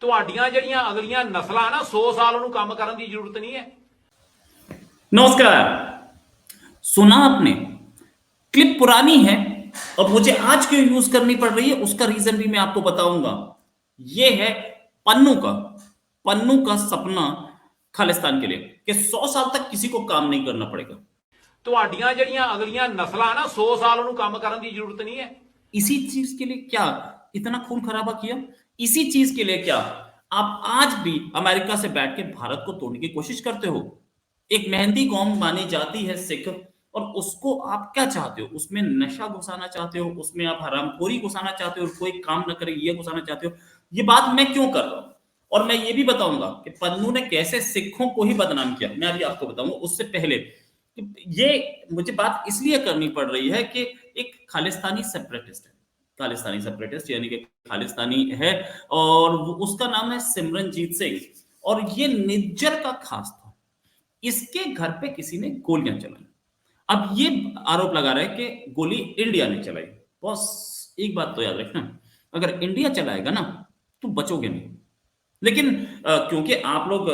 ਤੁਹਾਡੀਆਂ ਜਿਹੜੀਆਂ ਅਗਲੀਆਂ ਨਸਲਾਂ ਨਾ 100 ਸਾਲ ਉਹਨੂੰ ਕੰਮ ਕਰਨ ਦੀ ਜ਼ਰੂਰਤ ਨਹੀਂ ਹੈ। नमस्कार। सुना आपने? क्लिप पुरानी है और मुझे आज क्यों यूज करनी पड़ रही है उसका रीजन भी मैं आपको बताऊंगा। ये है पन्नू का सपना खालिस्तान के लिए कि 100 साल तक किसी को काम नहीं करना पड़ेगा। ਤੁਹਾਡੀਆਂ ਜਿਹੜੀਆਂ ਅਗਲੀਆਂ नस्लां ना 100 साल ਉਹਨੂੰ ਕੰਮ ਕਰਨ ਦੀ ਜ਼ਰੂਰਤ नहीं है। इसी चीज के लिए क्या इतना खून खराबा किया? इसी चीज के लिए क्या आप आज भी अमेरिका से बैठ के भारत को तोड़ने की कोशिश करते हो? एक मेहंदी कौम मानी जाती है सिख, और उसको आप क्या चाहते हो? उसमें नशा घुसाना चाहते हो, उसमें आप हरामखोरी घुसाना चाहते हो, कोई काम न करे ये घुसाना चाहते हो। ये बात मैं क्यों कर रहा हूं और मैं ये भी बताऊंगा कि पन्नू ने कैसे सिखों को ही बदनाम किया, मैं अभी आपको बताऊंगा। उससे पहले ये मुझे बात इसलिए करनी पड़ रही है कि एक खालिस्तानी सेपरेटिस्ट है, खालिस्तानी सेपरेटिस्ट यानी कि खालिस्तानी है, और उसका नाम है सिमरनजीत सिंह, और ये निज्जर का खास था। इसके घर पे किसी ने गोलियां चलाई। अब ये आरोप लगा रहा है कि गोली इंडिया ने चलाई। बॉस एक बात तो याद रखना, अगर इंडिया चलाएगा ना तो बचोगे नहीं। लेकिन क्योंकि आप लोग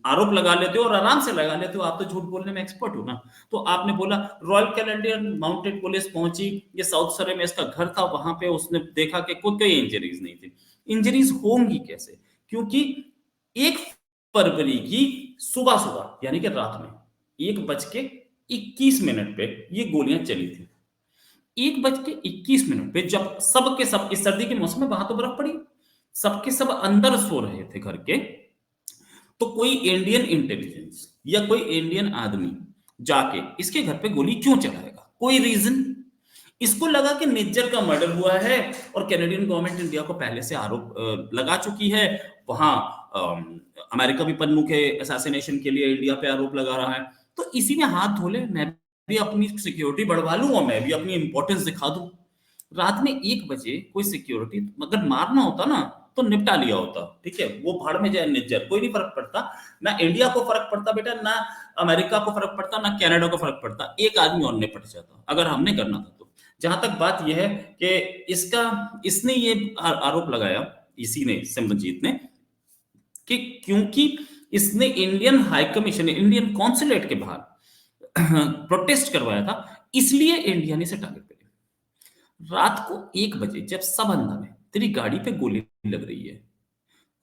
आरोप लगा लेते हो और आराम से लगा लेते हो, आप तो झूठ बोलने में एक्सपर्ट हो ना। तो आपने बोला रॉयल कैनेडियन माउंटेड पुलिस पहुंची, ये साउथ सरे में इसका घर था, वहां पे उसने देखा कि कोई इंजरीज नहीं थी। इंजरीज होंगी कैसे? क्योंकि 1 फरवरी की सुबह सुबह यानी कि रात में 1:21 पे ये गोलियां चली थी। 1:21 पे जब सब के सब, इस सर्दी के मौसम में वहां तो बर्फ पड़ी, सबके सब अंदर सो रहे थे घर के, तो कोई इंडियन इंटेलिजेंस या कोई इंडियन आदमी जाके इसके घर पे गोली क्यों चलाएगा? कोई रीजन? इसको लगा कि निज्जर का मर्डर हुआ है और कैनेडियन गवर्नमेंट इंडिया को पहले से आरोप लगा चुकी है। वहां अमेरिका भी पन्नू के असैसिनेशन के लिए इंडिया पे आरोप लगा रहा है, तो इसी में हाथ धो ले, मैं भी अपनी सिक्योरिटी बढ़वा लूं और मैं भी अपनी इंपॉर्टेंस दिखा दूं। रात में 1 बजे कोई सिक्योरिटी अगर मारना होता ना तो निपटा लिया होता, ठीक है? वो भाड़ में जाए निज्जर, कोई नहीं फर्क पड़ता। ना इंडिया को फर्क पड़ता बेटा, ना अमेरिका को फर्क पड़ता, ना कनाडा को फर्क पड़ता, एक आदमी और निपट जाता अगर हमने करना था तो। जहां तक बात यह है कि इसने ये आरोप लगाया, इसी ने, सिमरनजीत ने, कि क्योंकि इसने Indian high commission, Indian consulate के बाहर प्रोटेस्ट करवाया था, इसलिए इंडिया ने इसे टारगेट कर लिया। रात को 1 बजे जब सब अंदर है, तेरी गाड़ी पे गोली लग रही है,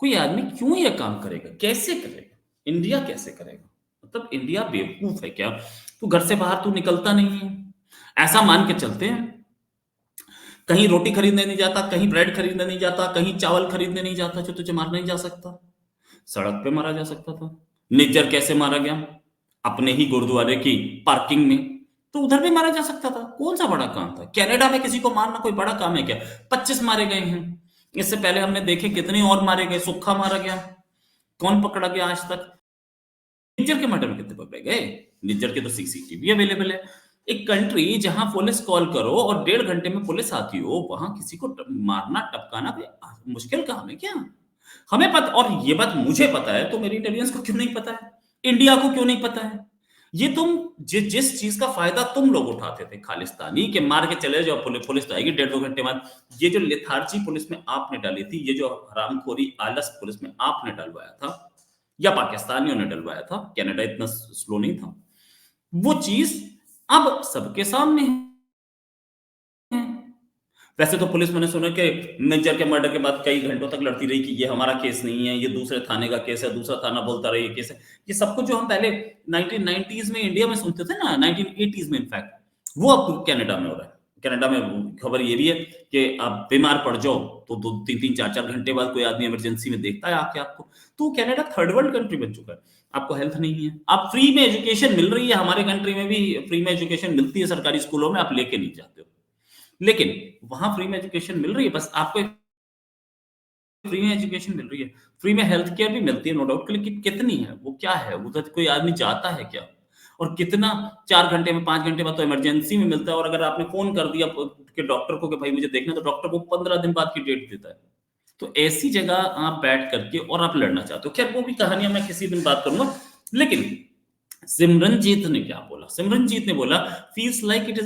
कोई आदमी क्यों यह काम करेगा? कैसे करेगा? इंडिया कैसे करेगा? मतलब इंडिया बेवकूफ है क्या? तू घर से बाहर तू निकलता नहीं है, ऐसा मान के चलते हैं। कहीं रोटी खरीदने नहीं जाता, कहीं ब्रेड खरीदने नहीं जाता, कहीं चावल खरीदने नहीं जाता, जो तुझे मारने नहीं जा सकता। सड़क पे मारा जा सकता था। निज्जर कैसे मारा गया? अपने ही गुरुद्वारे की पार्किंग में, तो उधर भी मारा जा सकता था। कौन सा बड़ा काम था? कनाडा में किसी को मारना कोई बड़ा काम है क्या? 25 मारे गए हैं, इससे पहले हमने देखे कितने और मारे गए। सुक्खा मारा गया, कौन पकड़ा गया आज तक? निज्जर के मर्डर में कितने पकड़े गए? निज्जर के तो सीसीटीवी अवेलेबल है। एक कंट्री जहां पुलिस कॉल करो और 1.5 घंटे में पुलिस आती हो, वहां किसी को मारना टपकाना कोई मुश्किल काम है क्या? हमें पता, और ये बात मुझे पता है, तो मेरी इंटेलिजेंस को क्यों नहीं पता है? इंडिया को क्यों नहीं पता है? ये तुम जिस चीज का फायदा तुम लोग उठाते थे खालिस्तानी, के मार के चले जाओ, पुलिस तो आएगी 1.5-2 घंटे बाद। ये जो लेथार्जी पुलिस में आपने डाली थी, ये जो हरामखोरी आलस पुलिस में आपने डलवाया था, या पाकिस्तानियों ने डलवाया था, कनाडा इतना स्लो नहीं था, वो चीज अब सबके सामने है। वैसे तो पुलिस, मैंने सुना कि निज्जर के मर्डर के बाद कई घंटों तक लड़ती रही कि ये हमारा केस नहीं है, ये दूसरे थाने का केस है, दूसरा थाना बोलता रहा ये केस है। ये सब कुछ जो हम पहले 1990s में इंडिया में सुनते थे ना, 1980s में इनफैक्ट, वो अब कनाडा में हो रहा है। कनाडा में खबर ये भी है कि आप बीमार पड़ जाओ तो 2-3, 4-4 घंटे बाद कोई आदमी इमरजेंसी में देखता है आके आपको। तो कनाडा थर्ड वर्ल्ड कंट्री बन चुका है। आपको हेल्थ नहीं है, आप फ्री में एजुकेशन मिल रही है, हमारे कंट्री में भी फ्री में एजुकेशन मिलती है सरकारी स्कूलों में, आप लेके नहीं जाते हो। लेकिन वहां फ्री में एजुकेशन मिल रही है, बस आपको फ्री में एजुकेशन मिल रही है, फ्री में हेल्थ केयर भी मिलती है, नो डाउट। लेकिन कितनी है, वो क्या है, उधर कोई आदमी जाता है क्या? और कितना 4 घंटे में, 5 घंटे बाद तो इमरजेंसी में मिलता है। और अगर आपने फोन कर दिया कि डॉक्टर को कि भाई मुझे देखना, तो डॉक्टर को 15 दिन बाद की डेट देता है। तो ऐसी जगह आप बैठ करके और आप लड़ना चाहते हो। खैर वो भी कहानियां मैं किसी दिन बात करूंगा। लेकिन सिमरनजीत ने क्या बोला? सिमरनजीत ने बोला feels like it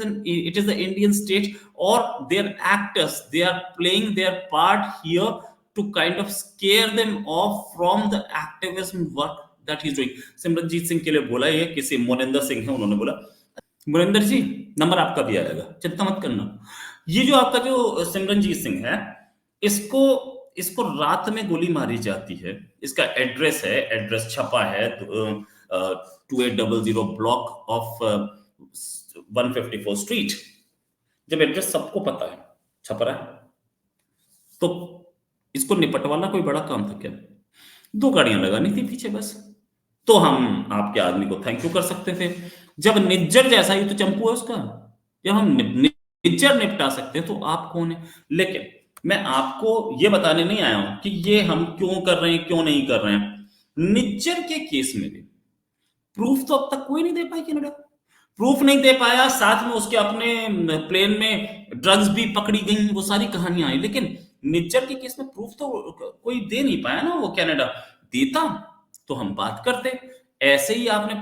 is the Indian state or their actors, they are playing their part here to kind of scare them off from the activism work that he's doing. Simranjeet Singh के लिए बोला, ये किसी मोनिंदर सिंह है, उन्होंने बोला मोनिंदर जी नंबर आपका भी आएगा, चिंता मत करना। ये जो आपका जो सिमरनजीत सिंह है, इसको इसको रात में गोली मारी जाती है। इसका एड्रेस है, एड्रेस छपा है 2800 ब्लॉक ऑफ 154 स्ट्रीट। जब एड्रेस सबको पता है, छप रहा है, तो इसको निपटवाना कोई बड़ा काम था क्या? 2 गाड़ियां लगानी थी पीछे बस, तो हम आपके आदमी को थैंक यू कर सकते थे। जब निज्जर जैसा ही तो चंपू है उसका, जब हम निज्जर निपटा सकते हैं तो आप कौन है? लेकिन मैं आपको ये बताने नहीं आया हूं कि ये हम क्यों कर रहे हैं, क्यों नहीं कर रहे हैं। निज्जर के केस में भी प्रूफ तो अब तक कोई नहीं दे पाया, कनाडा प्रूफ नहीं दे पाया। साथ में उसके अपने प्लेन में ड्रग्स भी पकड़ी गई, वो सारी कहानियां आई, लेकिन निज्जर के केस में प्रूफ तो कोई दे नहीं पाया ना। वो कनाडा देता तो हम बात करते। ऐसे ही आपने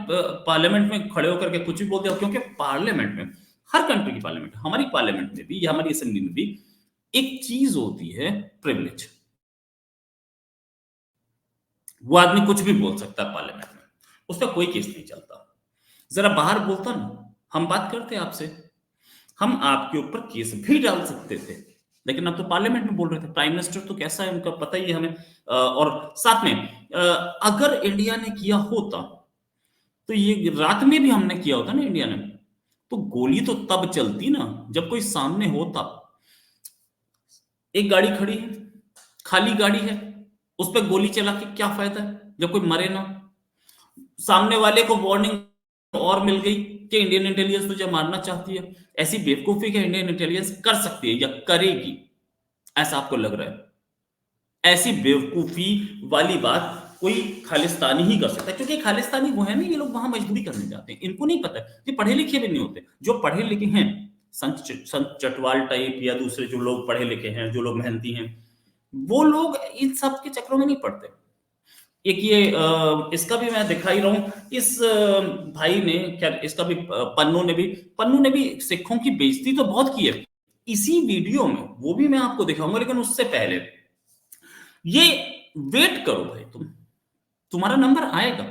पार्लियामेंट में खड़े होकर के कुछ भी बोल दिया, क्योंकि पार्लियामेंट में, हर कंट्री की पार्लियामेंट, हमारी पार्लियामेंट में भी या हमारी असेंबली में भी एक चीज होती है प्रिविलेज। वो आदमी कुछ भी बोल सकता है पार्लियामेंट में, उसका कोई केस नहीं चलता। जरा बाहर बोलता ना, हम बात करते आपसे, हम आपके ऊपर केस भी डाल सकते थे, लेकिन अब तो पार्लियामेंट में बोल रहे थे। प्राइम मिनिस्टर तो कैसा है उनका पता ही है हमें। और साथ में अगर इंडिया ने किया होता, तो ये रात में भी हमने किया होता ना इंडिया ने, तो गोली तो तब चलती ना जब कोई सामने होता। एक गाड़ी खड़ी है, खाली गाड़ी है, उस पर गोली चला के क्या फायदा है जब कोई मरे ना? सामने वाले को वार्निंग और मिल गई कि इंडियन इंटेलिजेंस तुझे मारना चाहती है। ऐसी बेवकूफी के इंडियन इंटेलिजेंस कर सकती है या करेगी, ऐसा आपको लग रहा है? ऐसी बेवकूफी वाली बात कोई खालिस्तानी ही कर सकता है, क्योंकि खालिस्तानी वो है ना, ये लोग वहां मजदूरी करने जाते हैं, इनको नहीं पता, ये पढ़े लिखे भी नहीं होते। जो पढ़े लिखे हैं, संत चटवाल टाइप या दूसरे जो लोग पढ़े लिखे हैं, जो लोग मेहनती हैं, वो लोग इन सब के चक्रों में नहीं पड़ते। एक ये इसका भी मैं दिखा ही रहा हूं, इस भाई ने क्या, इसका भी पन्नू ने भी सिखों की बेइज्जती तो बहुत की है इसी वीडियो में, वो भी मैं आपको दिखाऊंगा। लेकिन उससे पहले ये वेट करो भाई, तुम्हारा नंबर आएगा,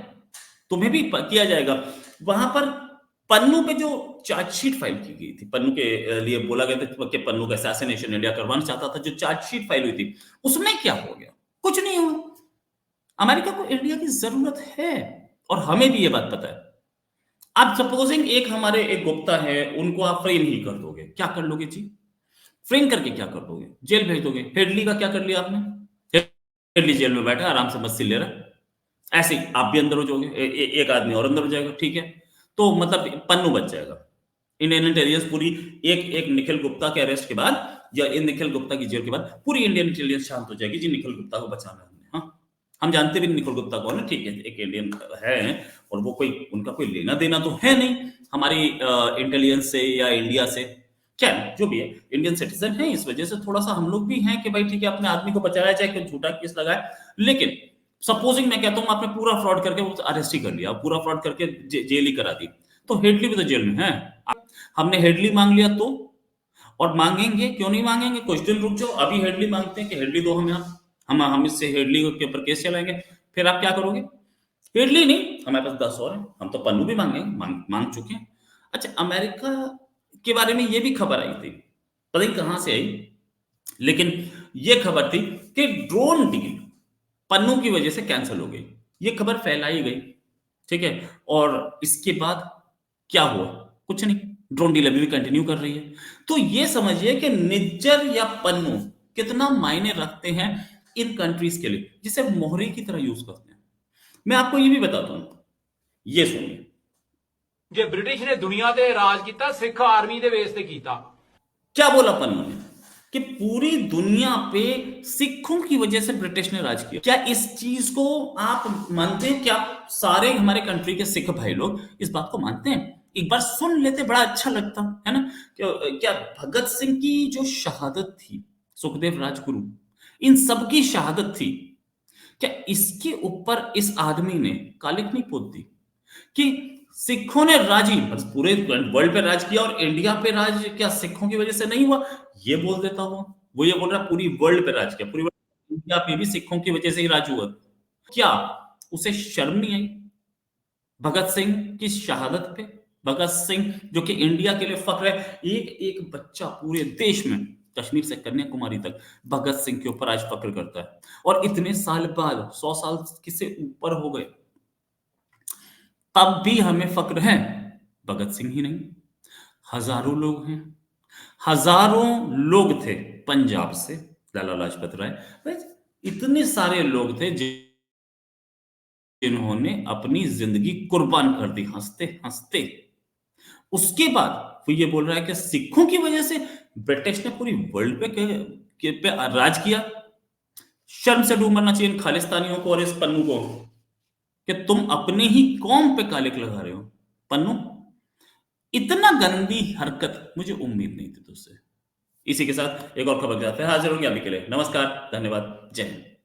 तुम्हें भी किया जाएगा। वहां पर पन्नू पे जो चार्जशीट फाइल की गई थी, पन्नू के लिए बोला गया था कि पन्नू का असैसिनेशन इंडिया करवाना चाहता था, जो चार्जशीट फाइल हुई थी, उसमें क्या हो गया? कुछ नहीं हुआ। अमेरिका को इंडिया की जरूरत है और हमें भी ये बात पता है। आप सपोजिंग एक हमारे एक गुप्ता है, उनको आप फ्रेम ही कर दोगे, क्या कर लोगे जी? फ्रेम करके क्या कर दोगे? जेल भेज दोगे। हेडली का क्या कर लिया आपने? हेडली जेल में बैठा आराम से मस्ती ले रहा है, ऐसे ही आप भी अंदर हो जाओगे, एक आदमी और अंदर हो जाएगा, ठीक है? तो मतलब पन्नू बच जाएगा। इंडियन इंटेलिजेंस पूरी एक निखिल गुप्ता के अरेस्ट के बाद या इन निखिल गुप्ता की जेल के बाद पूरी इंडियन इंटेलिजेंस शांत हो जाएगी जी, निखिल गुप्ता को बचाना हमने। हाँ, हम जानते भी नहीं निखिल गुप्ता कौन है, ठीक है, एक इंडियन है और वो कोई, उनका कोई लेना देना तो है नहीं हमारी इंटेलिजेंस से या इंडिया से, क्या जो भी है, इंडियन सिटीजन है, इस वजह से थोड़ा सा हम लोग भी हैं कि भाई ठीक है, अपने आदमी को बचाया जाए, कोई झूठा केस लगाए। लेकिन सपोजिंग मैं कहता हूं आपने पूरा फ्रॉड करके वो अरेस्ट ही कर लिया, पूरा फ्रॉड करके जेल ही करा दी, तो हेडली भी तो जेल में है। हमने हेडली मांग लिया तो, और मांगेंगे, क्यों नहीं मांगेंगे? कुछ दिन रुक जाओ, अभी हेडली मांगते हैं कि हेडली दो हमें, हम इससे हेडली के ऊपर केस चलाएंगे, फिर आप क्या करोगे? हेडली नहीं, हमारे पास 10 और हैं, हम तो पन्नू भी मांगेंगे, मांग चुके हैं। अच्छा, अमेरिका के बारे में ये भी खबर आई थी, पता नहीं कहां से आई, लेकिन ये खबर थी कि ड्रोन डील पन्नू की वजह से कैंसिल हो गई। ये खबर फैलाई गई, ठीक है, और इसके बाद क्या हुआ? कुछ नहीं, ड्रोन डील अभी भी कंटिन्यू कर रही है। तो ये समझिए कि निज्जर या पन्नू कितना मायने रखते हैं इन कंट्रीज के लिए, जिसे मोहरे की तरह यूज करते हैं। मैं आपको ये भी बताता हूं, ये सुनिए। जे ब्रिटिश ने दुनिया ते राज किया, सिख आर्मी दे बेस ते कीता। क्या बोला पन्नू ने? कि पूरी दुनिया पे सिखों की वजह से ब्रिटिश ने राज किया। क्या इस चीज को आप मानते हैं? क्या सारे हमारे कंट्री के सिख भाई लोग इस बात को मानते हैं? एक बार सुन लेते, बड़ा अच्छा लगता है ना। क्या भगत सिंह की जो शहादत थी, सुखदेव राजगुरु, इन सबकी शहादत थी, क्या इसके ऊपर इस आदमी ने कालिक नहीं पोत दी कि सिखों ने राज ही पूरे वर्ल्ड पे राज किया और इंडिया पे राज क्या सिखों की वजह से नहीं हुआ? ये बोल देता हूं, वो ये बोल रहा पूरी वर्ल्ड पे राज किया, पूरी वर्ल्ड या पे भी सिखों की वजह से ही राज हुआ। क्या उसे शर्म नहीं आई भगत सिंह की शहादत पे? भगत सिंह जो कि इंडिया के लिए फख्र है, एक एक बच्चा पूरे देश में कश्मीर से कन्याकुमारी तक भगत सिंह के ऊपर आज फख्र करता है। और इतने साल बाद, 100 साल किससे ऊपर हो गए, तब भी हमें फख्र है। भगत सिंह ही नहीं, हजारों लोग हैं, हजारों लोग थे पंजाब से, लाला लाजपत राय, बस इतने सारे लोग थे जिन्होंने अपनी जिंदगी कुर्बान कर दी हंसते हंसते। उसके बाद वो ये बोल रहा है कि सिखों की वजह से ब्रिटिश ने पूरी वर्ल्ड पे राज किया। शर्म से डूब मरना चाहिए इन खालिस्तानियों को और इस पन्नू को कि तुम अपने ही कौम पे कालिक लगा रहे हो। पन्नू, इतना गंदी हरकत मुझे उम्मीद नहीं थी तुझसे। इसी के साथ एक और खबर जाते हैं, हाजिर होंगे अभी के लिए। नमस्कार, धन्यवाद, जय हिंद।